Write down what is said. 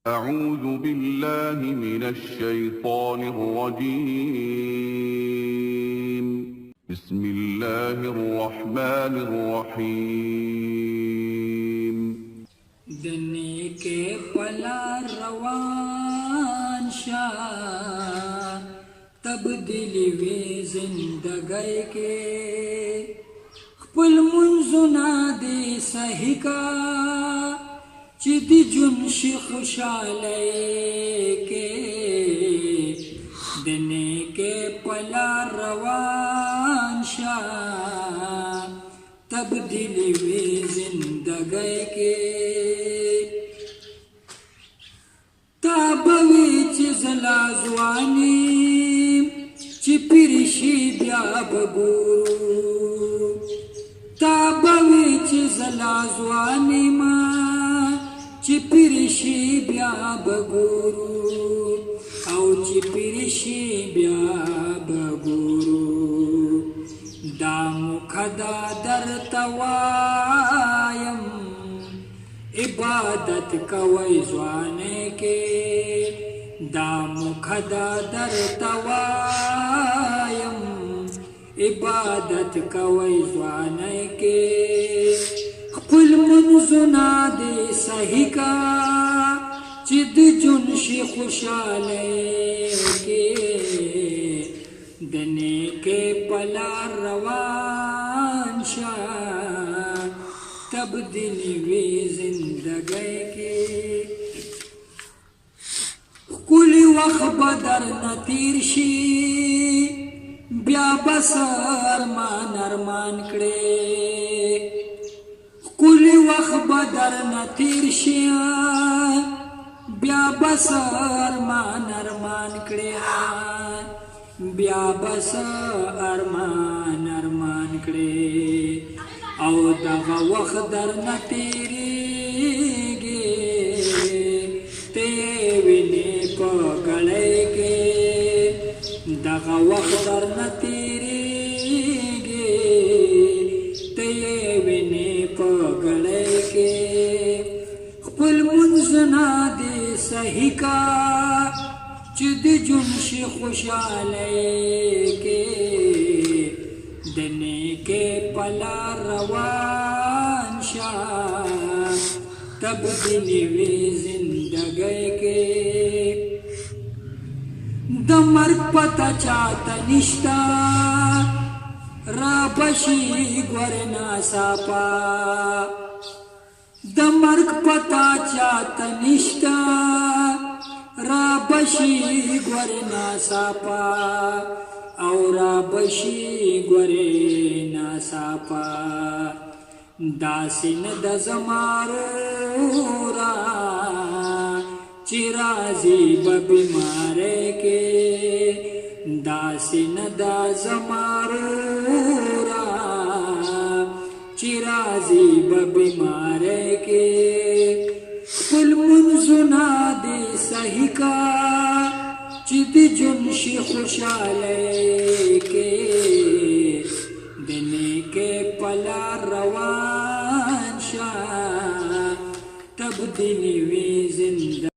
أعوذ بالله من الشيطان الرجيم بسم الله الرحمن الرحيم دنی کے پلا روان شاہ تبدیلی وی زندگی کے خپل منزنا دی صحیح کا چی دی جنشی خوشحالی کے دنی کے پلا روان شاہ تبدیلی وی زندگی کے تابوی چی زلا زوانی چی پیرشی بیا بگورو تابوی چی زلا زوانی ما چی پیرشی بیا بگورو او چی پیرشی بیا بگورو دا مخدا در توایم عبادت کوي ځوانه کې دا مخدا در توایم عبادت کوي ځوانه کې خپل منزنا دې صحیح کا چې د جون شي خوشاله کې دنی کے پلا روان شاہ تبدیلی وی زندگی کے کلی وقت بدر نتیر شی بیا بس ارمان ارمان کڑے کلی وقت بدر نتیر شی بیا بس ارمان ارمان کڑے بیا بس ارمان ارمان کړي او دغه وخت در نه تیریږي ته ویني په غړې کې دغه وخت در نه تیریږي ته ویني په غړې کې خپل منځنا دې صحیح کا چې د جون شي خوشاله کې دنی کې پلا روان شاه تبدیلی وی زندګۍ کې د مرګ پتا چاته نشتا را بشي ګورنا صافا د مرګ پتا چاته نشتا را بشی گورنا ساپا او را بشی گورنا ساپا داسن د زمارو را چی رازی ببیمارے کے داسن د زمارو را چی رازی ببیمارے کے خپل منزنا دی صحیح کا چی دی جن شی خوشحالی کے دنی کے پلا روان شاہ تبدیلی وی زندگی